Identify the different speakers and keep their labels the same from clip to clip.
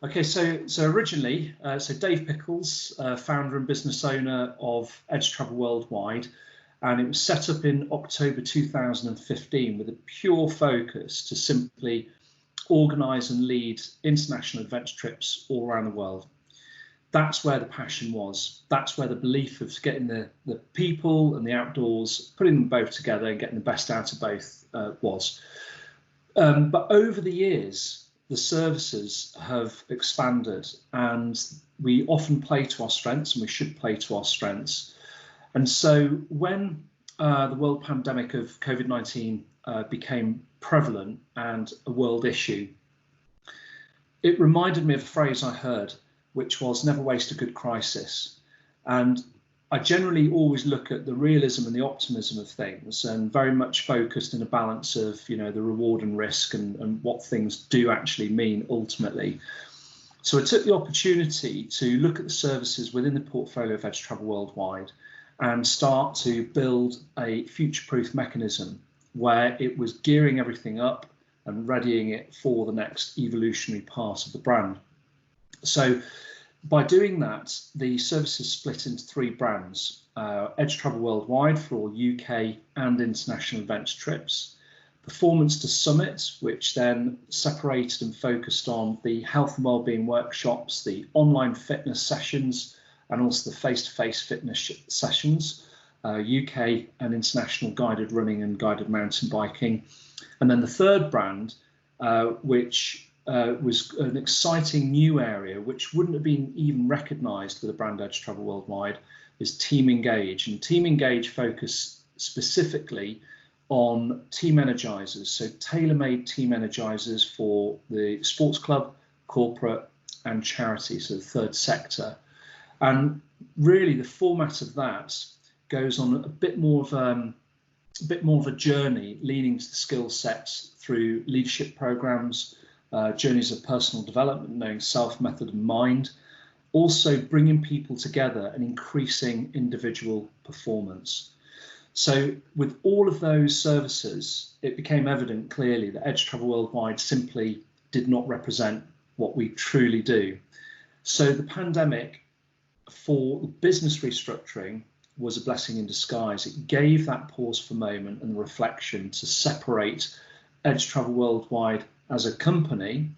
Speaker 1: Okay, so originally, Dave Pickles, founder and business owner of Edge Travel Worldwide, and it was set up in October 2015 with a pure focus to simply organise and lead international adventure trips all around the world. That's where the passion was. That's where the belief of getting the people and the outdoors, putting them both together and getting the best out of both was. But over the years, the services have expanded, and we often play to our strengths, and we should play to our strengths. And so when the world pandemic of COVID-19 became prevalent and a world issue, it reminded me of a phrase I heard, which was never waste a good crisis. And I generally always look at the realism and the optimism of things, and very much focused in a balance of, the reward and risk and what things do actually mean ultimately. So I took the opportunity to look at the services within the portfolio of Edge Travel Worldwide and start to build a future-proof mechanism where it was gearing everything up and readying it for the next evolutionary part of the brand. So by doing that, the services split into three brands: Edge Travel Worldwide for all UK and international adventure trips, Performance to Summit, which then separated and focused on the health and wellbeing workshops, the online fitness sessions, and also the face-to-face fitness sessions, UK and international guided running and guided mountain biking. And then the third brand, which was an exciting new area which wouldn't have been even recognised for the brand Edge Travel Worldwide, is Team Engage. And Team Engage focus specifically on team energizers, so tailor-made team energizers for the sports club, corporate and charity, so the third sector. And really the format of that goes on a bit more of a journey leading to the skill sets through leadership programs, journeys of personal development, knowing self, method and mind, also bringing people together and increasing individual performance. So with all of those services, it became evident clearly that Edge Travel Worldwide simply did not represent what we truly do. So the pandemic for the business restructuring was a blessing in disguise. It gave that pause for a moment and the reflection to separate Edge Travel Worldwide as a company,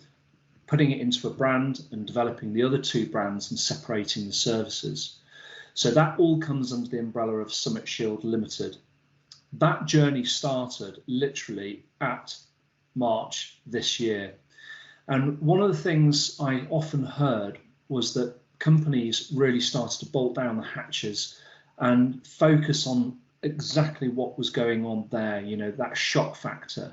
Speaker 1: putting it into a brand and developing the other two brands and separating the services. So that all comes under the umbrella of Summit Shield Limited. That journey started literally at March this year. And one of the things I often heard was that companies really started to bolt down the hatches and focus on exactly what was going on there, that shock factor.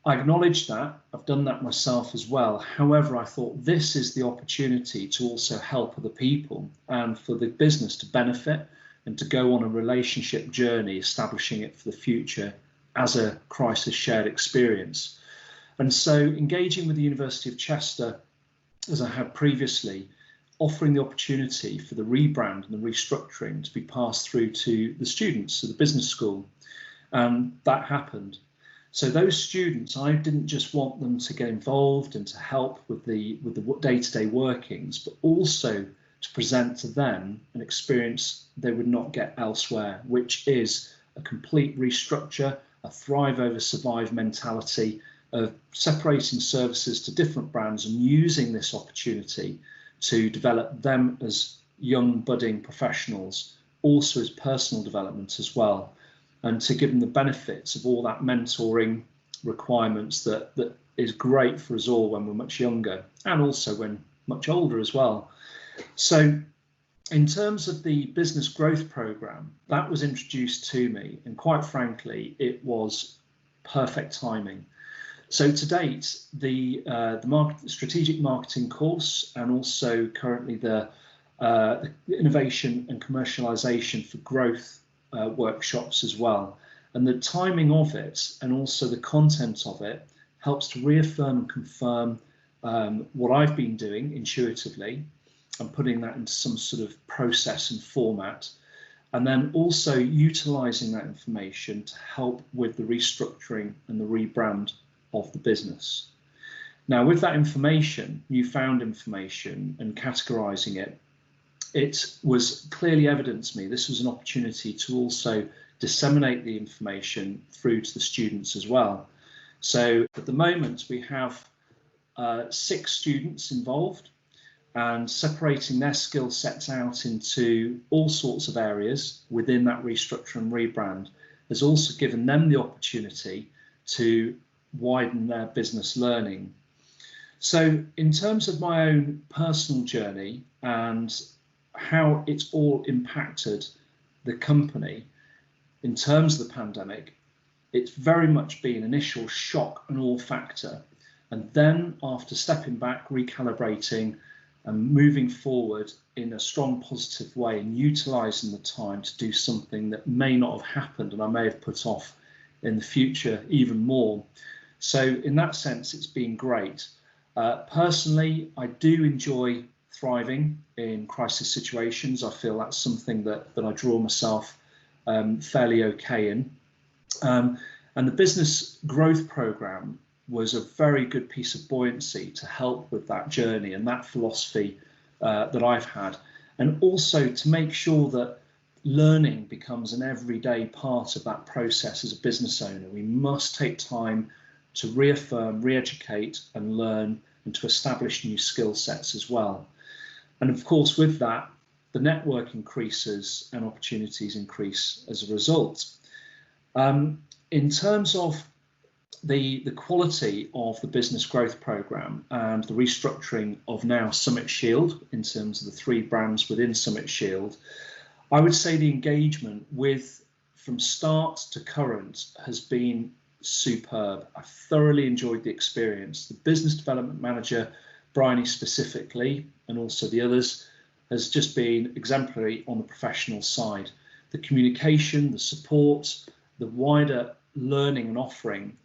Speaker 1: I acknowledge that, I've done that myself as well. However, I thought this is the opportunity to also help other people and for the business to benefit and to go on a relationship journey, establishing it for the future as a crisis shared experience. And so engaging with the University of Cheshire, as I had previously, offering the opportunity for the rebrand and the restructuring to be passed through to the students of the business school. And that happened. So those students, I didn't just want them to get involved and to help with the day-to-day workings, but also to present to them an experience they would not get elsewhere, which is a complete restructure, a thrive over survive mentality of separating services to different brands and using this opportunity to develop them as young budding professionals, also as personal development as well, and to give them the benefits of all that mentoring requirements that is great for us all when we're much younger and also when much older as well. So in terms of the business growth program, that was introduced to me, and quite frankly, it was perfect timing. So to date, the strategic marketing course and also currently the innovation and commercialization for growth workshops as well. And the timing of it and also the content of it helps to reaffirm and confirm what I've been doing intuitively and putting that into some sort of process and format, and then also utilizing that information to help with the restructuring and the rebrand of the business. Now, with that information, newfound information, and categorising it, it was clearly evident to me this was an opportunity to also disseminate the information through to the students as well. So at the moment, we have 6 students involved, and separating their skill sets out into all sorts of areas within that restructure and rebrand has also given them the opportunity to widen their business learning. So in terms of my own personal journey and how it's all impacted the company in terms of the pandemic, it's very much been initial shock and awe factor. And then after stepping back, recalibrating and moving forward in a strong positive way and utilising the time to do something that may not have happened and I may have put off in the future even more. So in that sense, it's been great. Personally, I do enjoy thriving in crisis situations. I feel that's something that I draw myself fairly okay in. And the business growth programme was a very good piece of buoyancy to help with that journey and that philosophy that I've had, and also to make sure that learning becomes an everyday part of that process as a business owner. We must take time to reaffirm, re-educate and learn, and to establish new skill sets as well. And of course, with that, the network increases and opportunities increase as a result. In terms of the quality of the business growth programme and the restructuring of now Summit Shield in terms of the 3 brands within Summit Shield, I would say the engagement with from start to current has been superb. I thoroughly enjoyed the experience. The business development manager, Bryony specifically, and also the others, has just been exemplary on the professional side. The communication, the support, the wider learning and offering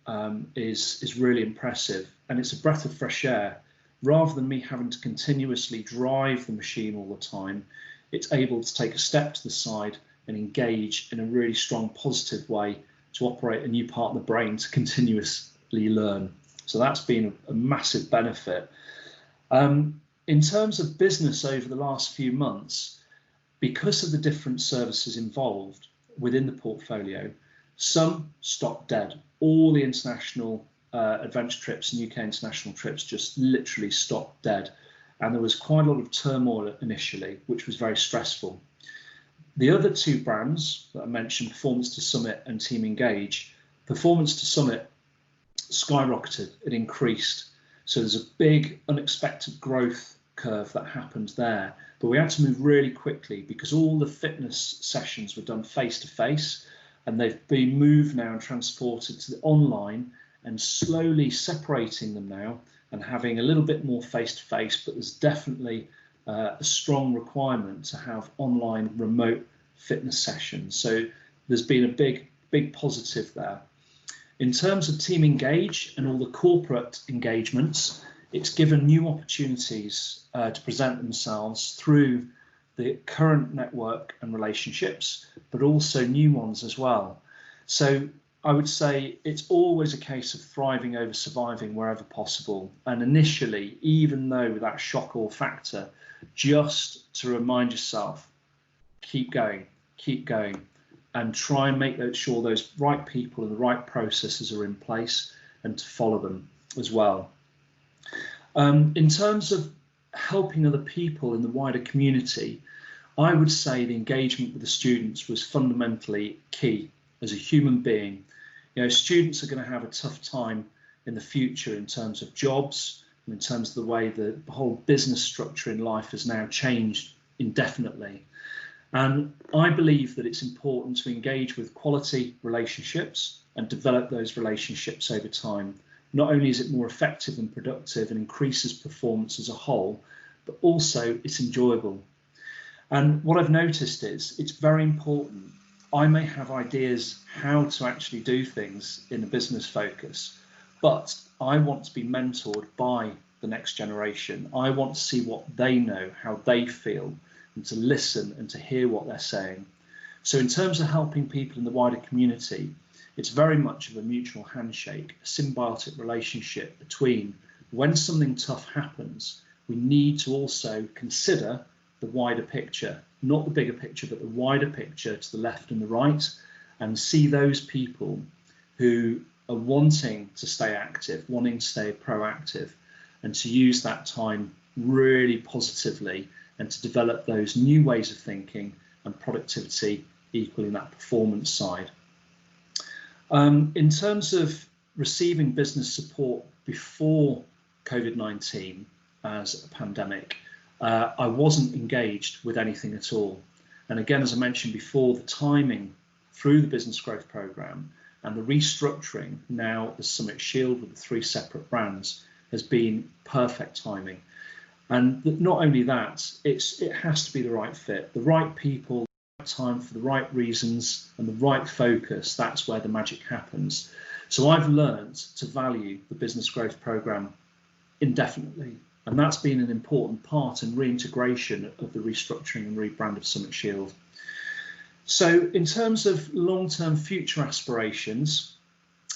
Speaker 1: is really impressive, and it's a breath of fresh air. Rather than me having to continuously drive the machine all the time, it's able to take a step to the side and engage in a really strong positive way to operate a new part of the brain to continuously learn. So that's been a massive benefit. In terms of business over the last few months, because of the different services involved within the portfolio, some stopped dead. All the international adventure trips and UK international trips just literally stopped dead. And there was quite a lot of turmoil initially, which was very stressful. The other 2 brands that I mentioned, Performance to Summit and Team Engage, Performance to Summit skyrocketed, it increased. So there's a big unexpected growth curve that happened there. But we had to move really quickly because all the fitness sessions were done face to face, and they've been moved now and transported to the online, and slowly separating them now and having a little bit more face to face, but there's definitely a strong requirement to have online remote fitness sessions. So there's been a big positive there. In terms of Team Engage and all the corporate engagements, it's given new opportunities to present themselves through the current network and relationships, but also new ones as well. So I would say it's always a case of thriving over surviving wherever possible. And initially, even though that shock or factor, just to remind yourself, keep going, and try and make sure those right people and the right processes are in place, and to follow them as well. In terms of helping other people in the wider community, I would say the engagement with the students was fundamentally key as a human being. You know, students are going to have a tough time in the future in terms of jobs and in terms of the way the whole business structure in life has now changed indefinitely. And I believe that it's important to engage with quality relationships and develop those relationships over time. Not only is it more effective and productive and increases performance as a whole, but also it's enjoyable. And what I've noticed is it's very important. I may have ideas how to actually do things in a business focus, but I want to be mentored by the next generation. I want to see what they know, how they feel, and to listen and to hear what they're saying. So in terms of helping people in the wider community, it's very much of a mutual handshake, a symbiotic relationship between when something tough happens, we need to also consider the wider picture, not the bigger picture, but the wider picture to the left and the right, and see those people who are wanting to stay active, wanting to stay proactive, and to use that time really positively and to develop those new ways of thinking and productivity equaling that performance side. In terms of receiving business support before COVID-19 as a pandemic, I wasn't engaged with anything at all. And again, as I mentioned before, the timing through the business growth programme and the restructuring now the Summit Shield with the 3 separate brands has been perfect timing. And not only that, it has to be the right fit, the right people, the right time for the right reasons and the right focus. That's where the magic happens. So I've learned to value the business growth programme indefinitely. And that's been an important part in reintegration of the restructuring and rebrand of Summit Shield. So in terms of long-term future aspirations,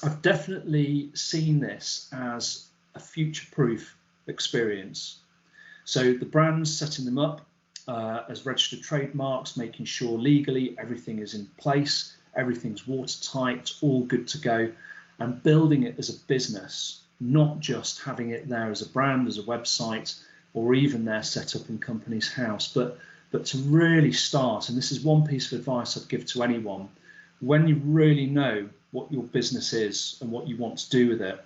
Speaker 1: I've definitely seen this as a future-proof experience. So the brands, setting them up as registered trademarks, making sure legally everything is in place, everything's watertight, all good to go, and building it as a business, not just having it there as a brand, as a website, or even there set up in company's house, but to really start, and this is one piece of advice I'd give to anyone, when you really know what your business is and what you want to do with it,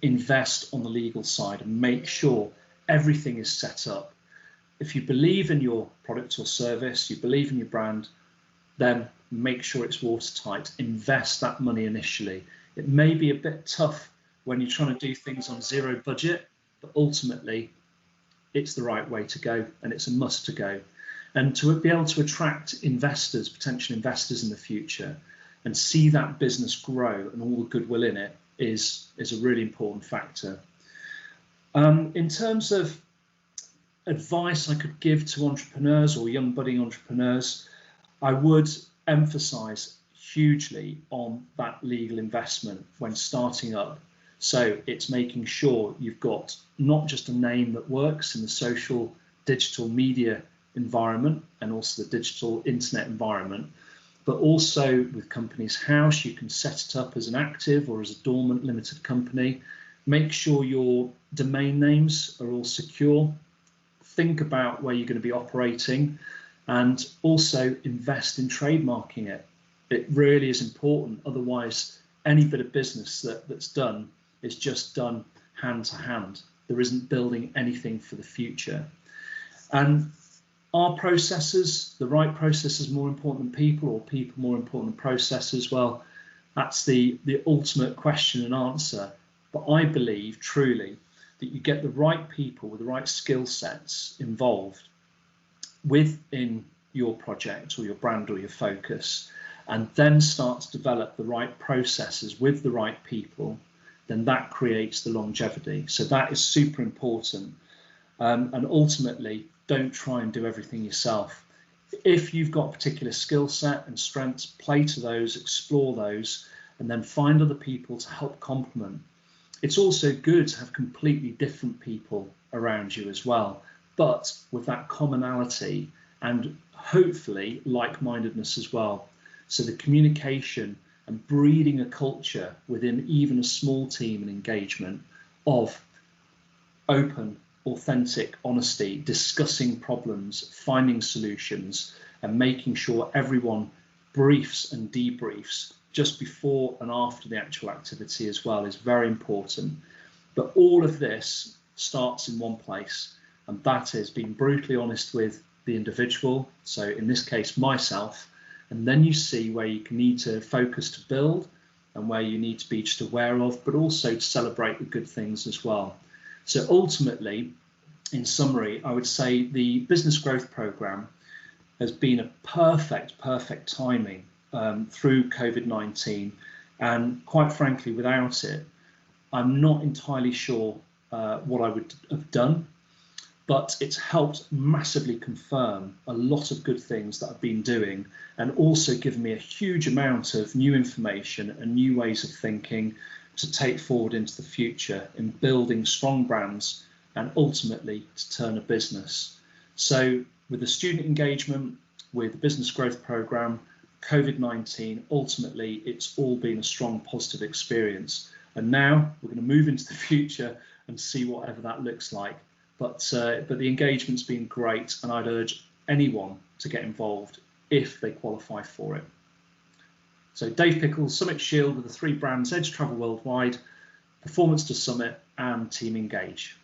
Speaker 1: invest on the legal side and make sure everything is set up. If you believe in your product or service, you believe in your brand, then make sure it's watertight. Invest that money initially. It may be a bit tough when you're trying to do things on zero budget, but ultimately it's the right way to go and it's a must to go. And to be able to attract investors, potential investors in the future, and see that business grow and all the goodwill in it is a really important factor. In terms of advice I could give to entrepreneurs or young budding entrepreneurs, I would emphasize hugely on that legal investment when starting up. So it's making sure you've got not just a name that works in the social digital media environment and also the digital internet environment, but also with Companies House, you can set it up as an active or as a dormant limited company. Make sure your domain names are all secure. Think about where you're going to be operating and also invest in trademarking it. It really is important. Otherwise, any bit of business that's done is just done hand to hand. There isn't building anything for the future. And are processes, the right processes, more important than people, or people more important than processes? Well, that's the ultimate question and answer. But I believe truly that you get the right people with the right skill sets involved within your project or your brand or your focus, and then start to develop the right processes with the right people, then that creates the longevity. So that is super important. And ultimately, don't try and do everything yourself. If you've got a particular skill set and strengths, play to those, explore those, and then find other people to help complement. It's also good to have completely different people around you as well, but with that commonality and hopefully like-mindedness as well. So the communication and breeding a culture within even a small team and engagement of open, authentic honesty, discussing problems, finding solutions, and making sure everyone briefs and debriefs just before and after the actual activity as well is very important. But all of this starts in one place, and that is being brutally honest with the individual, so in this case myself, and then you see where you need to focus to build and where you need to be just aware of, but also to celebrate the good things as well. So ultimately, in summary, I would say the business growth program has been a perfect timing through COVID-19, and quite frankly, without it, I'm not entirely sure what I would have done, but it's helped massively confirm a lot of good things that I've been doing, and also given me a huge amount of new information and new ways of thinking, to take forward into the future in building strong brands and ultimately to turn a business. So with the student engagement, with the business growth programme, COVID-19, ultimately it's all been a strong positive experience. And now we're going to move into the future and see whatever that looks like. But the engagement's been great, and I'd urge anyone to get involved if they qualify for it. So Dave Pickles, Summit Shield with the 3 brands, Edge Travel Worldwide, Performance to Summit and Team Engage.